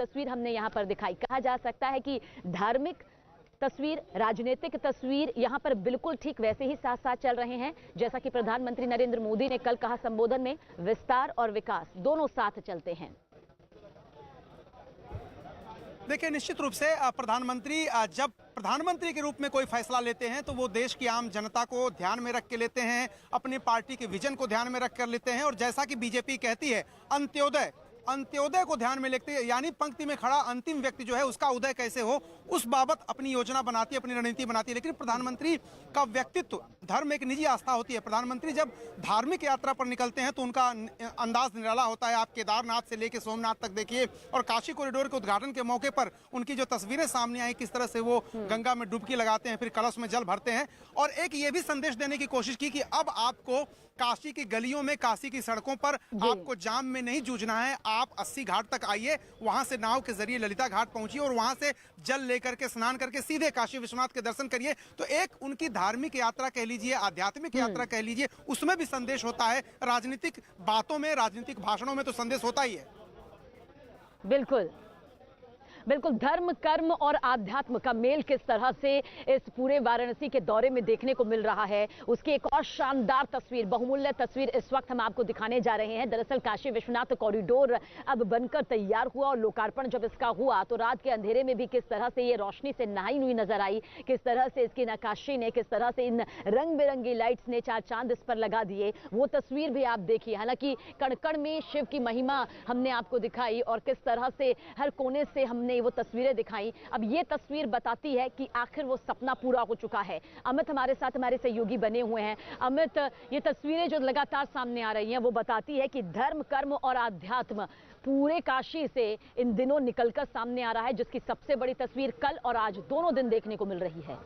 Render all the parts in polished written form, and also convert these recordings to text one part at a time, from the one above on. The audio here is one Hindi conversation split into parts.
तस्वीर हमने यहाँ पर दिखाई। कहा जा सकता है कि धार्मिक तस्वीर, राजनीतिक तस्वीर यहां पर बिल्कुल ठीक वैसे ही साथ साथ चल रहे हैं जैसा कि प्रधानमंत्री नरेंद्र मोदी ने कल कहा संबोधन में, विस्तार और विकास दोनों साथ चलते हैं। देखिए, निश्चित रूप से प्रधानमंत्री जब प्रधानमंत्री के रूप में कोई फैसला लेते हैं तो वो देश की आम जनता को ध्यान में रख के लेते हैं, अपनी पार्टी के विजन को ध्यान में रख कर लेते हैं। और जैसा कि बीजेपी कहती है, अंत्योदय को ध्यान में लेते हैं, यानी पंक्ति में खड़ा अंतिम व्यक्ति जो है उसका उदय कैसे हो, उस बाबत अपनी योजना बनाती है, अपनी रणनीति बनाती है। लेकिन प्रधानमंत्री का व्यक्तित्व, धर्म एक निजी आस्था होती है। प्रधानमंत्री जब धार्मिक यात्रा पर निकलते हैं तो उनका अंदाज निराला होता है। आप केदारनाथ से लेकर सोमनाथ तक देखिए, और काशी कॉरिडोर के उद्घाटन के मौके पर उनकी जो तस्वीरें सामने आई, किस तरह से वो गंगा में डुबकी लगाते हैं, फिर कलश में जल भरते हैं। और एक ये भी संदेश देने की कोशिश की कि अब आपको काशी की गलियों में, काशी की सड़कों पर आपको जाम में नहीं जूझना है। आप 80 घाट तक आइए, वहां से नाव के जरिए ललिता घाट पहुंचिए और वहां से जल लेकर के, स्नान करके सीधे काशी विश्वनाथ के दर्शन करिए। तो एक उनकी धार्मिक यात्रा कह लीजिए, आध्यात्मिक यात्रा कह लीजिए, उसमें भी संदेश होता है। राजनीतिक बातों में, राजनीतिक भाषणों में तो संदेश होता ही है। बिल्कुल बिल्कुल, धर्म, कर्म और आध्यात्म का मेल किस तरह से इस पूरे वाराणसी के दौरे में देखने को मिल रहा है, उसकी एक और शानदार तस्वीर, बहुमूल्य तस्वीर इस वक्त हम आपको दिखाने जा रहे हैं। दरअसल काशी विश्वनाथ कॉरिडोर अब बनकर तैयार हुआ और लोकार्पण जब इसका हुआ तो रात के अंधेरे में भी किस तरह से ये रोशनी से नहाई हुई नजर आई, किस तरह से इसकी नक्काशी ने, किस तरह से इन रंग बिरंगी लाइट्स ने चार चांद इस पर लगा दिए, वो तस्वीर भी आप देखिए। हालांकि कण कण में शिव की महिमा हमने आपको दिखाई और किस तरह से हर कोने से हमने वो तस्वीरें दिखाई। अब ये तस्वीर बताती है कि आखिर वो सपना पूरा हो चुका है। अमित हमारे साथ, हमारे सहयोगी बने हुए हैं। अमित, ये तस्वीरें जो लगातार सामने आ रही हैं वो बताती है कि धर्म, कर्म और आध्यात्म पूरे काशी से इन दिनों निकलकर सामने आ रहा है, जिसकी सबसे बड़ी तस्वीर कल और आज दोनों दिन देखने को मिल रही है।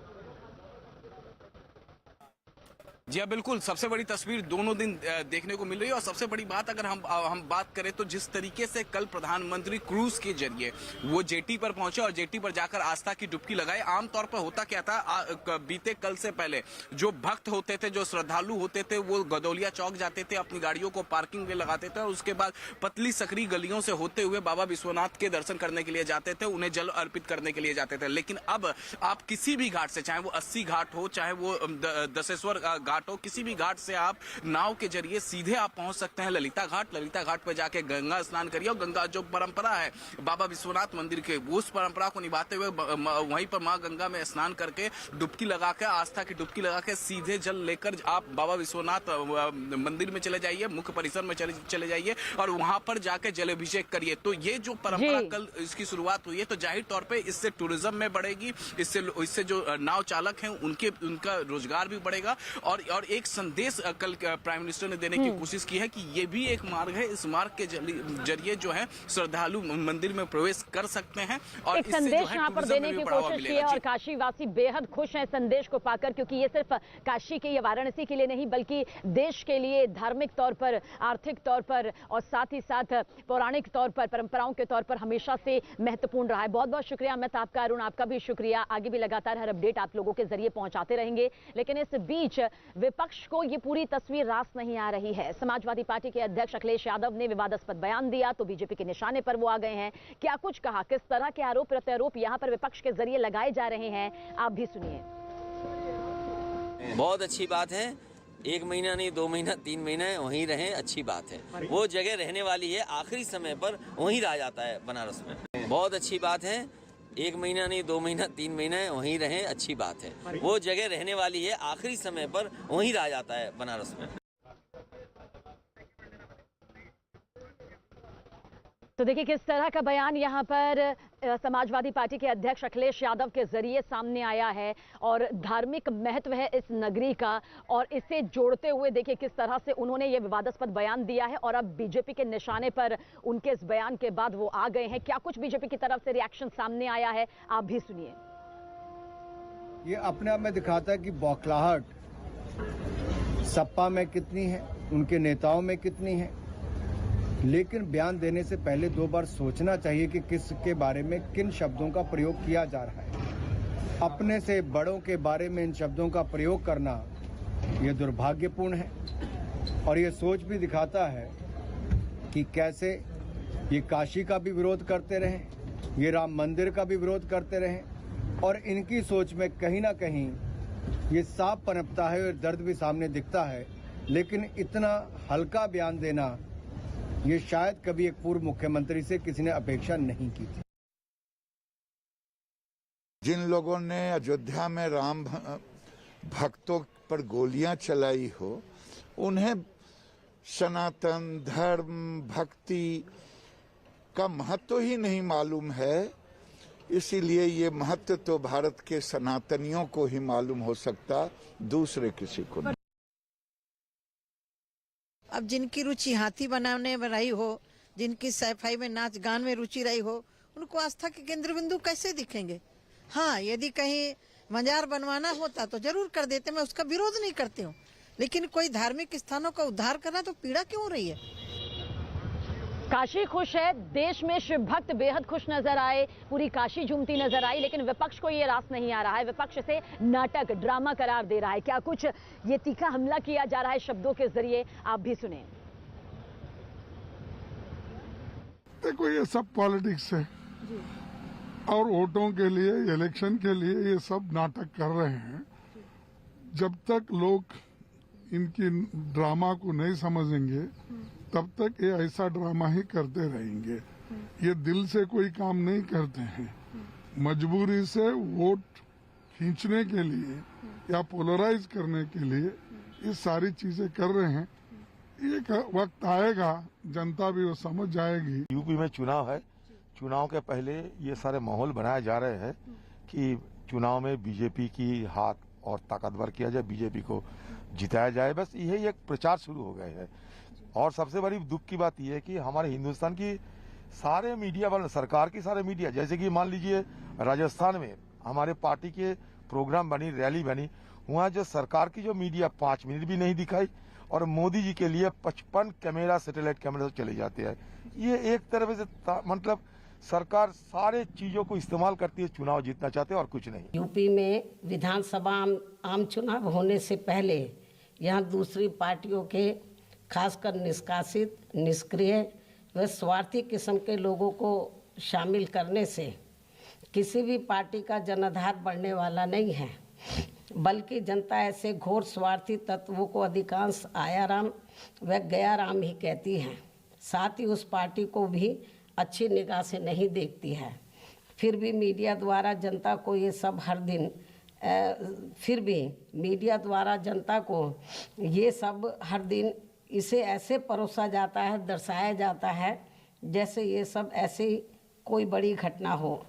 जी हाँ, बिल्कुल, सबसे बड़ी तस्वीर दोनों दिन देखने को मिल रही है। और सबसे बड़ी बात अगर हम बात करें तो जिस तरीके से कल प्रधानमंत्री क्रूज के जरिए वो जेटी पर पहुंचे और जेटी पर जाकर आस्था की डुबकी लगाए। आमतौर पर होता क्या था, बीते कल से पहले जो भक्त होते थे, जो श्रद्धालु होते थे, वो गदौलिया चौक जाते थे, अपनी गाड़ियों को पार्किंग में लगाते थे और उसके बाद पतली सकरी गलियों से होते हुए बाबा विश्वनाथ के दर्शन करने के लिए जाते थे, उन्हें जल अर्पित करने के लिए जाते थे। लेकिन अब आप किसी भी घाट से, चाहे वो 80 घाट हो, चाहे वो दशेश्वर घाट हो, किसी भी घाट से आप नाव के जरिए सीधे आप पहुंच सकते हैं ललिता घाट। ललिता घाट पर जाके गंगा स्नान करिए और गंगा जो परंपरा है बाबा विश्वनाथ मंदिर के, उस परंपरा को निभाते हुए वहीं पर मां गंगा में स्नान करके डुबकी लगा के, आस्था की डुबकी लगा के सीधे जल लेकर आप बाबा विश्वनाथ मंदिर में चले जाइए, मुख्य परिसर में चले जाइए और वहां पर जाके जलाभिषेक करिए। तो ये जो परंपरा कल इसकी शुरुआत हुई है, तो जाहिर तौर पर इससे टूरिज्म में बढ़ेगी, इससे जो नाव चालक हैं उनका रोजगार भी बढ़ेगा। और एक संदेश कल प्राइम मिनिस्टर ने देने की कोशिश की है कि ये भी एक मार्ग है, इस मार्ग के जरिए जो है श्रद्धालु मंदिर में प्रवेश कर सकते हैं और एक संदेश यहाँ पर देने की कोशिश की है। और काशी वासी बेहद खुश हैं संदेश को पाकर, क्योंकि ये सिर्फ काशी के या वाराणसी के लिए नहीं बल्कि देश के लिए धार्मिक तौर पर, आर्थिक तौर पर और साथ ही साथ पौराणिक तौर पर, परंपराओं के तौर पर हमेशा से महत्वपूर्ण रहा है। बहुत बहुत शुक्रिया अमित आपका, अरुण आपका भी शुक्रिया। आगे भी लगातार हर अपडेट आप लोगों के जरिए पहुंचाते रहेंगे। लेकिन इस बीच विपक्ष को ये पूरी तस्वीर रास नहीं आ रही है। समाजवादी पार्टी के अध्यक्ष अखिलेश यादव ने विवादास्पद बयान दिया तो बीजेपी के निशाने पर वो आ गए हैं। क्या कुछ कहा, किस तरह के आरोप प्रत्यारोप यहां पर विपक्ष के जरिए लगाए जा रहे हैं, आप भी सुनिए। बहुत अच्छी बात है, 1 महीना नहीं, 2 महीना, 3 महीना वहीं रहें, अच्छी बात है। वो जगह रहने वाली है, आखिरी समय पर वहीं रह जाता है बनारस में। बहुत अच्छी बात है, 1 महीना नहीं, 2 महीना, 3 महीना वहीं रहें, अच्छी बात है। वो जगह रहने वाली है, आखिरी समय पर वहीं रह जाता है बनारस में। तो देखिए किस तरह का बयान यहाँ पर समाजवादी पार्टी के अध्यक्ष अखिलेश यादव के जरिए सामने आया है और धार्मिक महत्व है इस नगरी का, और इसे जोड़ते हुए देखिए किस तरह से उन्होंने ये विवादास्पद बयान दिया है और अब बीजेपी के निशाने पर उनके इस बयान के बाद वो आ गए हैं। क्या कुछ बीजेपी की तरफ से रिएक्शन सामने आया है, आप भी सुनिए। ये अपने आप में दिखाता है कि बौखलाहट सपा में कितनी है, उनके नेताओं में कितनी है। लेकिन बयान देने से पहले 2 बार सोचना चाहिए कि किसके बारे में किन शब्दों का प्रयोग किया जा रहा है। अपने से बड़ों के बारे में इन शब्दों का प्रयोग करना ये दुर्भाग्यपूर्ण है और ये सोच भी दिखाता है कि कैसे ये काशी का भी विरोध करते रहे, ये राम मंदिर का भी विरोध करते रहे और इनकी सोच में कहीं ना कहीं ये साफ पनपता है और दर्द भी सामने दिखता है। लेकिन इतना हल्का बयान देना ये शायद कभी एक पूर्व मुख्यमंत्री से किसी ने अपेक्षा नहीं की थी। जिन लोगों ने अयोध्या में राम भक्तों पर गोलियां चलाई हो, उन्हें सनातन धर्म भक्ति का महत्व ही नहीं मालूम है। इसीलिए ये महत्व तो भारत के सनातनियों को ही मालूम हो सकता, दूसरे किसी को नहीं। अब जिनकी रुचि हाथी बनाने में रही हो, जिनकी सफाई में नाच गान में रुचि रही हो, उनको आस्था के केंद्र बिंदु कैसे दिखेंगे? हाँ, यदि कहीं मजार बनवाना होता तो जरूर कर देते, मैं उसका विरोध नहीं करती हूँ, लेकिन कोई धार्मिक स्थानों का उद्धार करना तो पीड़ा क्यों हो रही है? काशी खुश है, देश में शिव भक्त बेहद खुश नजर आए, पूरी काशी झूमती नजर आई, लेकिन विपक्ष को ये रास नहीं आ रहा है। विपक्ष से नाटक ड्रामा करार दे रहा है। क्या कुछ ये तीखा हमला किया जा रहा है शब्दों के जरिए, आप भी सुने। देखो, ये सब पॉलिटिक्स है और वोटों के लिए, इलेक्शन के लिए ये सब नाटक कर रहे हैं। जब तक लोग इनकी ड्रामा को नहीं समझेंगे तब तक ये ऐसा ड्रामा ही करते रहेंगे। ये दिल से कोई काम नहीं करते हैं, मजबूरी से वोट खींचने के लिए या पोलराइज करने के लिए ये सारी चीजें कर रहे हैं। एक वक्त आएगा, जनता भी वो समझ जाएगी। यूपी में चुनाव है, चुनाव के पहले ये सारे माहौल बनाए जा रहे हैं कि चुनाव में बीजेपी की हाथ और ताकतवर किया जाए, बीजेपी को जिताया जाए। बस यही एक प्रचार शुरू हो गए है। और सबसे बड़ी दुख की बात यह है कि हमारे हिंदुस्तान की सारे मीडिया वाले, सरकार की सारे मीडिया, जैसे कि मान लीजिए राजस्थान में हमारे पार्टी के प्रोग्राम बनी, रैली बनी, वहाँ जो सरकार की जो मीडिया 5 मिनट भी नहीं दिखाई और मोदी जी के लिए 55 कैमरा, सैटेलाइट कैमरा से चले जाते हैं। ये एक तरह से मतलब सरकार सारे चीजों को इस्तेमाल करती है, चुनाव जीतना चाहते हैं और कुछ नहीं। यूपी में विधानसभा आम चुनाव होने से पहले यहाँ दूसरी पार्टियों के खासकर निष्कासित, निष्क्रिय व स्वार्थी किस्म के लोगों को शामिल करने से किसी भी पार्टी का जनाधार बढ़ने वाला नहीं है, बल्कि जनता ऐसे घोर स्वार्थी तत्वों को अधिकांश आयाराम व गयाराम ही कहती है। साथ ही उस पार्टी को भी अच्छी निगाह से नहीं देखती है। फिर भी मीडिया द्वारा जनता को ये सब हर दिन इसे ऐसे परोसा जाता है, दर्शाया जाता है जैसे ये सब ऐसी कोई बड़ी घटना हो।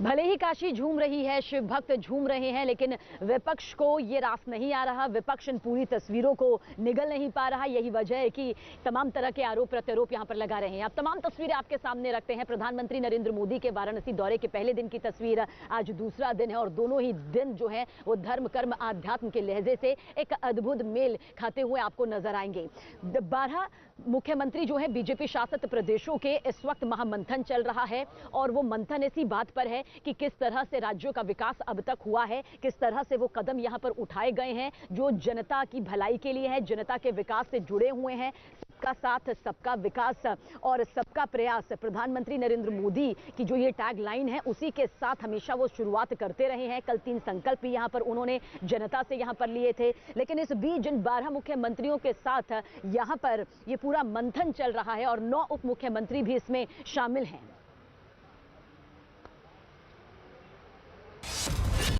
भले ही काशी झूम रही है, शिव भक्त झूम रहे हैं, लेकिन विपक्ष को ये रास नहीं आ रहा। विपक्ष इन पूरी तस्वीरों को निगल नहीं पा रहा। यही वजह है कि तमाम तरह के आरोप प्रत्यारोप यहां पर लगा रहे हैं। अब तमाम तस्वीरें आपके सामने रखते हैं। प्रधानमंत्री नरेंद्र मोदी के वाराणसी दौरे के पहले दिन की तस्वीर, आज दूसरा दिन है और दोनों ही दिन जो है वो धर्म कर्म आध्यात्म के लहजे से एक अद्भुत मेल खाते हुए आपको नजर आएंगे। 12 मुख्यमंत्री जो है बीजेपी शासित प्रदेशों के इस वक्त महामंथन चल रहा है और वो मंथन इसी बात पर है कि किस तरह से राज्यों का विकास अब तक हुआ है, किस तरह से वो कदम यहां पर उठाए गए हैं जो जनता की भलाई के लिए है, जनता के विकास से जुड़े हुए हैं। सबका साथ, सबका विकास और सबका प्रयास, प्रधानमंत्री नरेंद्र मोदी की जो ये टैग लाइन है उसी के साथ हमेशा वो शुरुआत करते रहे हैं। कल 3 संकल्प भी यहां पर उन्होंने जनता से यहां पर लिए थे। लेकिन इस बीच जिन 12 मुख्यमंत्रियों के साथ यहां पर ये पूरा मंथन चल रहा है और 9 उप मुख्यमंत्री भी इसमें शामिल हैं।